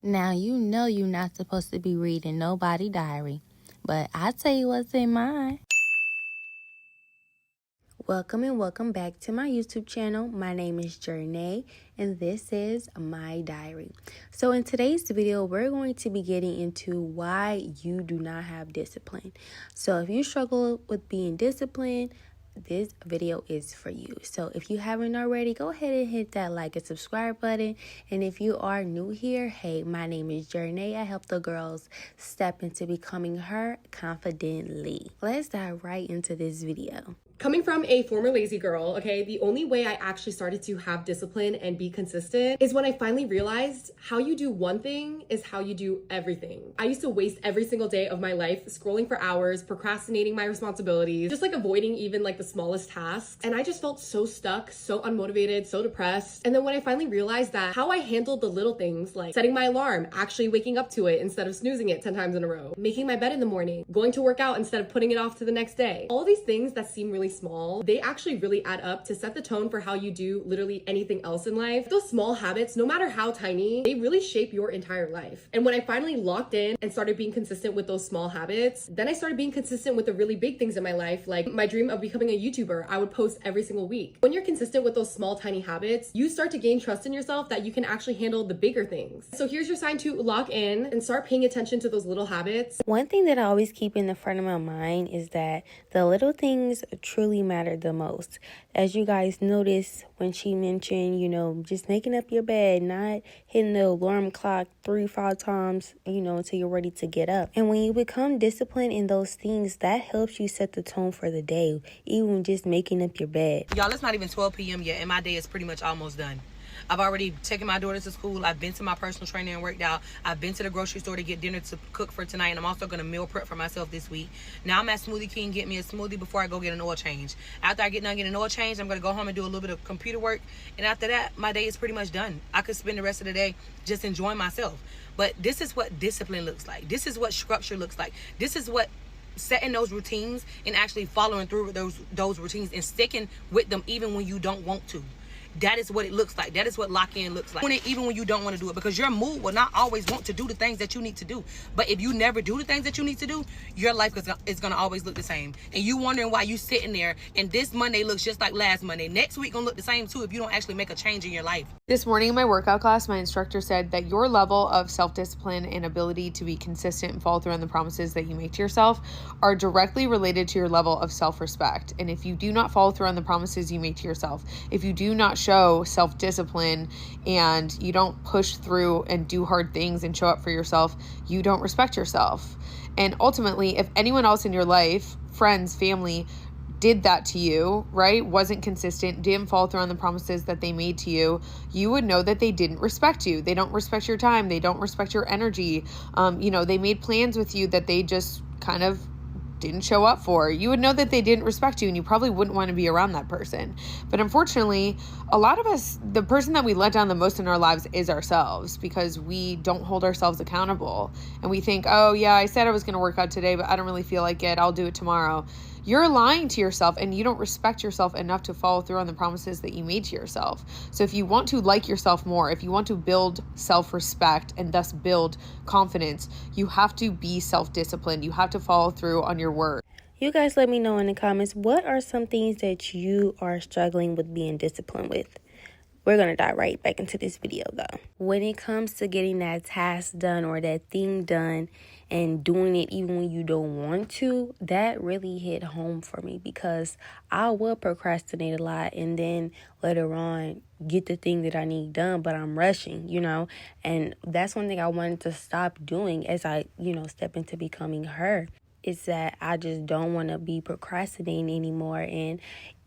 Now, you know you're not supposed to be reading nobody's diary, but I'll tell you what's in mine. Welcome and welcome back to my YouTube channel. My name is Journey and this is my diary. So in today's video, we're going to be getting into why you do not have discipline. So if you struggle with being disciplined, this video is for you. So if you haven't already, go ahead and hit that like and subscribe button. And if you are new here, hey, my name is Journey. I help the girls step into becoming her confidently. Let's dive right into this video. Coming from a former lazy girl, okay, the only way I actually started to have discipline and be consistent is when I finally realized how you do one thing is how you do everything. I used to waste every single day of my life scrolling for hours, procrastinating my responsibilities, just like avoiding even like the smallest tasks. And I just felt so stuck, so unmotivated, so depressed. And then when I finally realized that how I handled the little things like setting my alarm, actually waking up to it instead of snoozing it 10 times in a row, making my bed in the morning, going to work out instead of putting it off to the next day. All these things that seem really small, they actually really add up to set the tone for how you do literally anything else in life. Those small habits, no matter how tiny, they really shape your entire life. And when I finally locked in and started being consistent with those small habits, then I started being consistent with the really big things in my life, like my dream of becoming a YouTuber. I would post every single week. When you're consistent with those small, tiny habits, you start to gain trust in yourself that you can actually handle the bigger things. So here's your sign to lock in and start paying attention to those little habits. One thing that I always keep in the front of my mind is that the little things truly matter the most. As you guys notice when she mentioned, just making up your bed, not hitting the alarm clock 3-5 times, until you're ready to get up. And when you become disciplined in those things, that helps you set the tone for the day, even just making up your bed. Y'all, it's not even 12 p.m. yet, and my day is pretty much almost done. I've already taken my daughter to school. I've been to my personal trainer and worked out. I've been to the grocery store to get dinner to cook for tonight. And I'm also going to meal prep for myself this week. Now I'm at Smoothie King, get me a smoothie before I go get an oil change. After I get done getting an oil change, I'm going to go home and do a little bit of computer work. And after that, my day is pretty much done. I could spend the rest of the day just enjoying myself. But this is what discipline looks like. This is what structure looks like. This is what setting those routines and actually following through with those routines and sticking with them even when you don't want to. That is what it looks like. That is what lock-in looks like. Even when you don't want to do it, because your mood will not always want to do the things that you need to do. But if you never do the things that you need to do, your life is going to always look the same. And you wondering why you sitting there and this Monday looks just like last Monday. Next week going to look the same too if you don't actually make a change in your life. This morning in my workout class, my instructor said that your level of self-discipline and ability to be consistent and follow through on the promises that you make to yourself are directly related to your level of self-respect. And if you do not follow through on the promises you make to yourself, if you do not show self-discipline and you don't push through and do hard things and show up for yourself, you don't respect yourself. And ultimately, if anyone else in your life, friends, family, did that to you, right? Wasn't consistent, didn't follow through on the promises that they made to you, you would know that they didn't respect you. They don't respect your time. They don't respect your energy. They made plans with you that they just kind of didn't show up for. You would know that they didn't respect you and you probably wouldn't want to be around that person. But unfortunately, a lot of us, the person that we let down the most in our lives is ourselves, because we don't hold ourselves accountable. And we think, oh yeah, I said I was going to work out today, but I don't really feel like it. I'll do it tomorrow. You're lying to yourself and you don't respect yourself enough to follow through on the promises that you made to yourself. So if you want to like yourself more, if you want to build self-respect and thus build confidence, you have to be self-disciplined. You have to follow through on your word. You guys let me know in the comments, what are some things that you are struggling with being disciplined with? We're going to dive right back into this video though. When it comes to getting that task done or that thing done and doing it even when you don't want to, that really hit home for me, because I will procrastinate a lot and then later on get the thing that I need done, but I'm rushing, and that's one thing I wanted to stop doing as I, step into becoming her. It's that I just don't want to be procrastinating anymore. And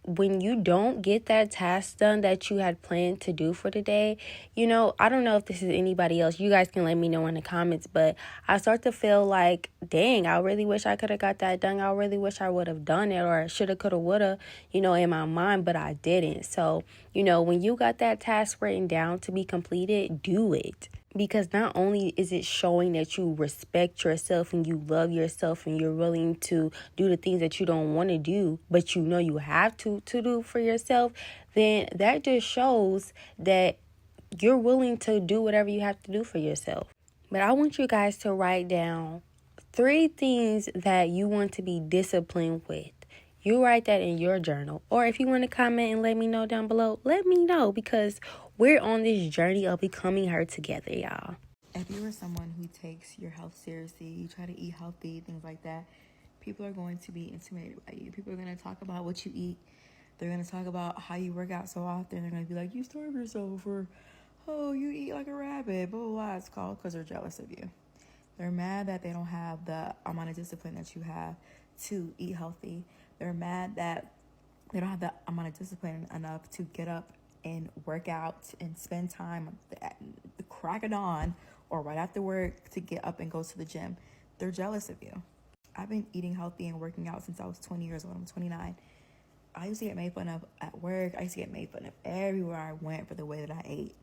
when you don't get that task done that you had planned to do for the day, I don't know if this is anybody else. You guys can let me know in the comments, but I start to feel like, dang, I really wish I could have got that done. I really wish I would have done it, or shoulda, coulda, woulda, in my mind, but I didn't. So, when you got that task written down to be completed, do it. Because not only is it showing that you respect yourself and you love yourself and you're willing to do the things that you don't want to do, but you have to do for yourself, then that just shows that you're willing to do whatever you have to do for yourself. But I want you guys to write down 3 things that you want to be disciplined with. You write that in your journal. Or if you want to comment and let me know down below, let me know, because we're on this journey of becoming her together, y'all. If you are someone who takes your health seriously, you try to eat healthy, things like that, people are going to be intimidated by you. People are going to talk about what you eat. They're going to talk about how you work out so often. They're going to be like, you starve yourself, or, oh, you eat like a rabbit, blah, blah, blah. It's called because they're jealous of you. They're mad that they don't have the amount of discipline that you have to eat healthy. They're mad that they don't have the amount of discipline enough to get up and work out and spend time at the crack of dawn or right after work to get up and go to the gym. They're jealous of you. I've been eating healthy and working out since I was 20 years old. I'm 29. I used to get made fun of at work. I used to get made fun of everywhere I went for the way that I ate.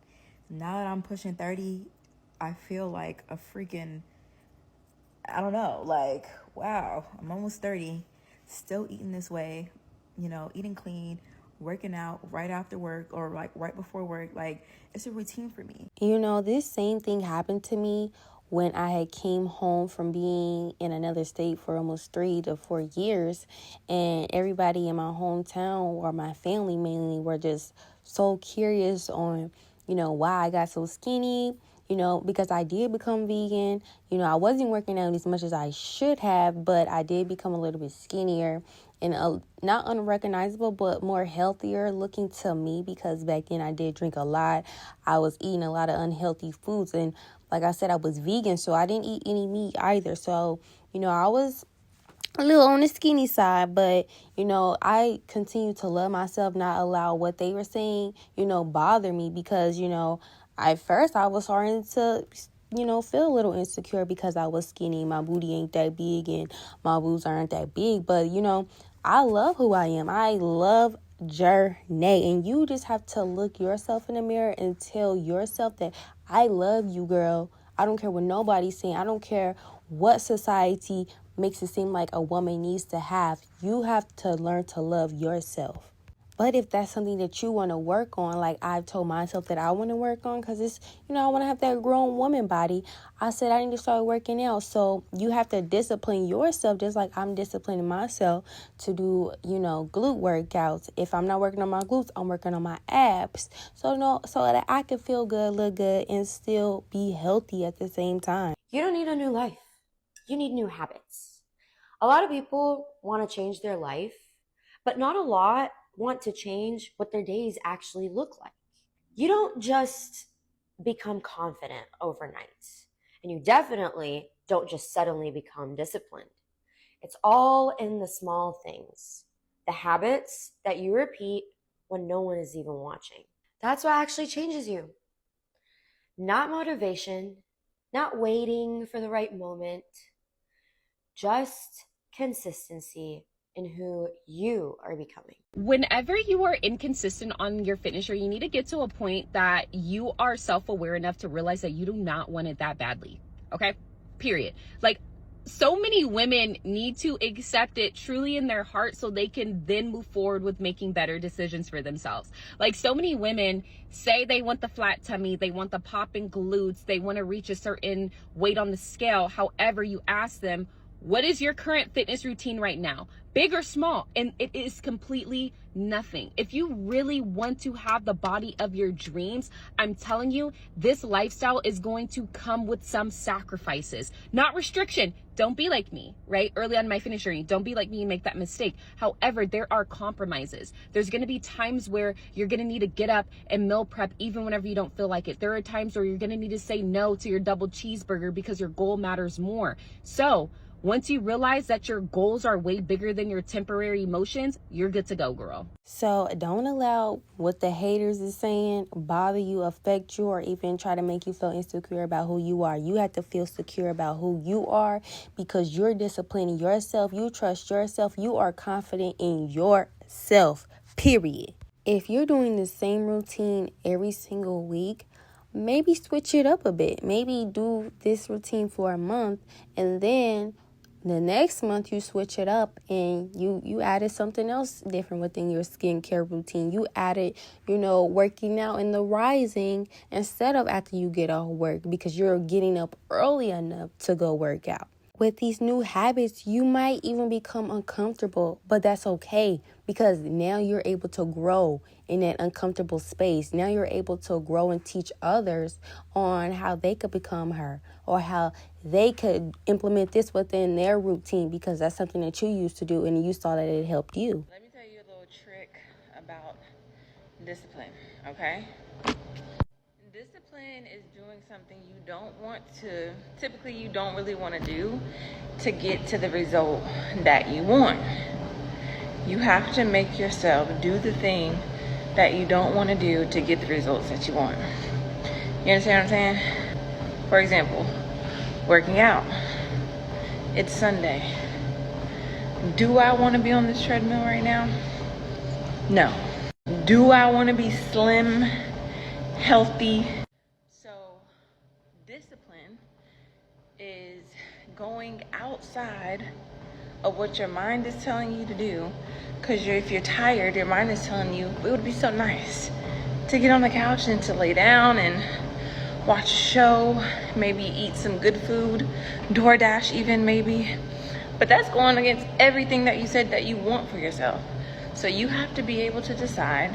Now that I'm pushing 30, I feel like a freaking, I don't know, like, wow, I'm almost 30, still eating this way, eating clean, working out right after work or like right before work. Like, it's a routine for me. This same thing happened to me when I had came home from being in another state for almost 3 to 4 years, and everybody in my hometown, or my family mainly, were just so curious on, why I got so skinny, because I did become vegan. I wasn't working out as much as I should have, but I did become a little bit skinnier and not unrecognizable, but more healthier looking to me, because back then I did drink a lot. I was eating a lot of unhealthy foods, and like I said, I was vegan, so I didn't eat any meat either. So, I was a little on the skinny side, but, I continue to love myself, not allow what they were saying, bother me, because, at first I was starting to, feel a little insecure because I was skinny. My booty ain't that big and my boobs aren't that big, but, I love who I am. I love journey, and you just have to look yourself in the mirror and tell yourself that I love you, girl. I don't care what nobody's saying. I don't care what society makes it seem like a woman needs to have. You have to learn to love yourself. But if that's something that you want to work on, like I've told myself that I want to work on, because it's, I want to have that grown woman body. I said I need to start working out. So you have to discipline yourself, just like I'm disciplining myself to do, glute workouts. If I'm not working on my glutes, I'm working on my abs. So that I can feel good, look good, and still be healthy at the same time. You don't need a new life. You need new habits. A lot of people want to change their life, but not a lot want to change what their days actually look like. You don't just become confident overnight, and you definitely don't just suddenly become disciplined. It's all in the small things, the habits that you repeat when no one is even watching. That's what actually changes you. Not motivation, not waiting for the right moment, just consistency in who you are becoming. Whenever you are inconsistent on your fitness journey, you need to get to a point that you are self-aware enough to realize that you do not want it that badly. Okay? Period. Like, so many women need to accept it truly in their heart so they can then move forward with making better decisions for themselves. Like, so many women say they want the flat tummy, they want the popping glutes, they want to reach a certain weight on the scale. However, you ask them, what is your current fitness routine right now? Big or small? And it is completely nothing. If you really want to have the body of your dreams, I'm telling you, this lifestyle is going to come with some sacrifices, not restriction. Don't be like me, right? Early on in my fitness journey, don't be like me and make that mistake. However, there are compromises. There's going to be times where you're going to need to get up and meal prep even whenever you don't feel like it. There are times where you're going to need to say no to your double cheeseburger because your goal matters more. So once you realize that your goals are way bigger than your temporary emotions, you're good to go, girl. So don't allow what the haters is saying bother you, affect you, or even try to make you feel insecure about who you are. You have to feel secure about who you are because you're disciplining yourself. You trust yourself. You are confident in yourself, period. If you're doing the same routine every single week, maybe switch it up a bit. Maybe do this routine for a month and then The next month you switch it up and you added something else different within your skincare routine. You added, working out in the rising instead of after you get off work, because you're getting up early enough to go work out. With these new habits, you might even become uncomfortable, but that's okay, because now you're able to grow in that uncomfortable space. Now you're able to grow and teach others on how they could become her, or how they could implement this within their routine, because that's something that you used to do and you saw that it helped you. Let me tell you a little trick about discipline, okay? Discipline is doing something you don't really want to do to get to the result that you want. You have to make yourself do the thing that you don't want to do to get the results that you want. You understand what I'm saying? For example, working out. It's Sunday. Do I want to be on this treadmill right now? No. Do I want to be slim, healthy? So, discipline is going outside of what your mind is telling you to do. Because if you're tired, your mind is telling you it would be so nice to get on the couch and to lay down and watch a show, maybe eat some good food, DoorDash even maybe. But that's going against everything that you said that you want for yourself. So you have to be able to decide,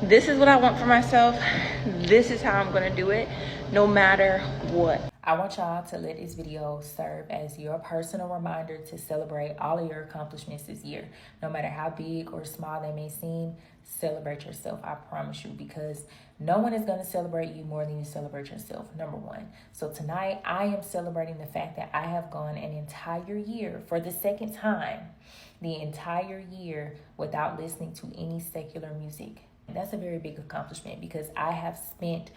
this is what I want for myself, this is how I'm going to do it, no matter what. I want y'all to let this video serve as your personal reminder to celebrate all of your accomplishments this year. No matter how big or small they may seem, celebrate yourself, I promise you, because no one is going to celebrate you more than you celebrate yourself, number one. So tonight, I am celebrating the fact that I have gone an entire year, for the second time, the entire year without listening to any secular music. And that's a very big accomplishment, because I have spent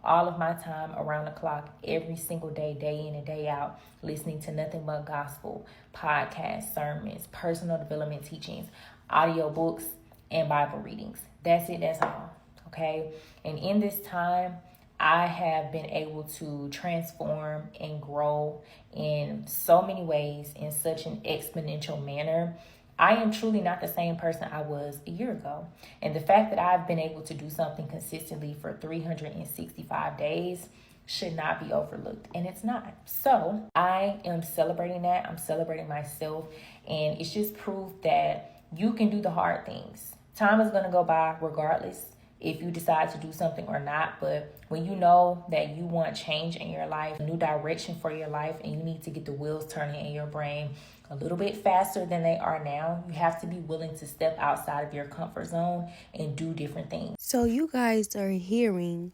all of my time around the clock every single day, day in and day out, listening to nothing but gospel, podcasts, sermons, personal development teachings, audiobooks, and Bible readings. That's it, that's all, okay? And in this time, I have been able to transform and grow in so many ways in such an exponential manner. I am truly not the same person I was a year ago. And the fact that I've been able to do something consistently for 365 days should not be overlooked. And it's not. So I am celebrating that. I'm celebrating myself. And it's just proof that you can do the hard things. Time is going to go by regardless if you decide to do something or not. But when you know that you want change in your life, a new direction for your life, and you need to get the wheels turning in your brain a little bit faster than they are now, you have to be willing to step outside of your comfort zone and do different things. So you guys are hearing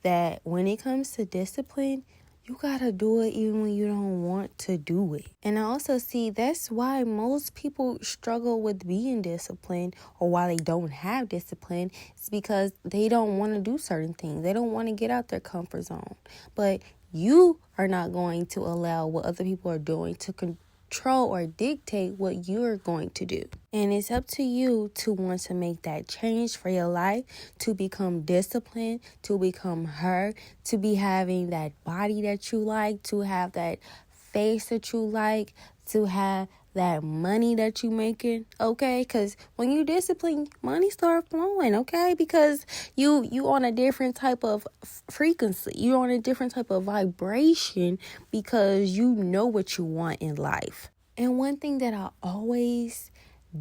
that when it comes to discipline, you gotta do it even when you don't want to do it. And I also see that's why most people struggle with being disciplined, or why they don't have discipline. It's because they don't want to do certain things. They don't want to get out their comfort zone. But you are not going to allow what other people are doing to control or dictate what you're going to do. And it's up to you to want to make that change for your life, to become disciplined, to become her, to be having that body that you like, to have that face that you like, to have that money that you making, okay? Because when you discipline, money start flowing, okay? Because you on a different type of frequency. You're on a different type of vibration, because you know what you want in life. And one thing that I always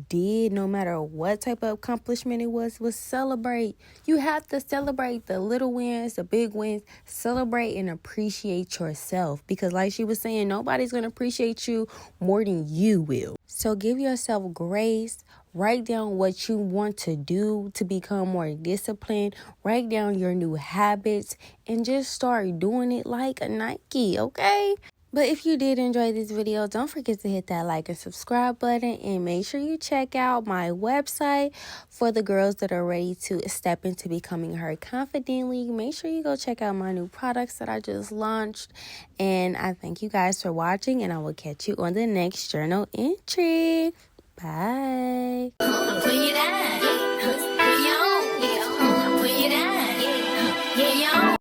did, no matter what type of accomplishment it was celebrate. You have to celebrate the little wins, the big wins. Celebrate and appreciate yourself, because like she was saying, nobody's going to appreciate you more than you will. So give yourself grace. Write down what you want to do to become more disciplined. Write down your new habits and just start doing it like a Nike, okay? But if you did enjoy this video, don't forget to hit that like and subscribe button, and make sure you check out my website for the girls that are ready to step into becoming her confidently. Make sure you go check out my new products that I just launched. And I thank you guys for watching, and I will catch you on the next journal entry. Bye.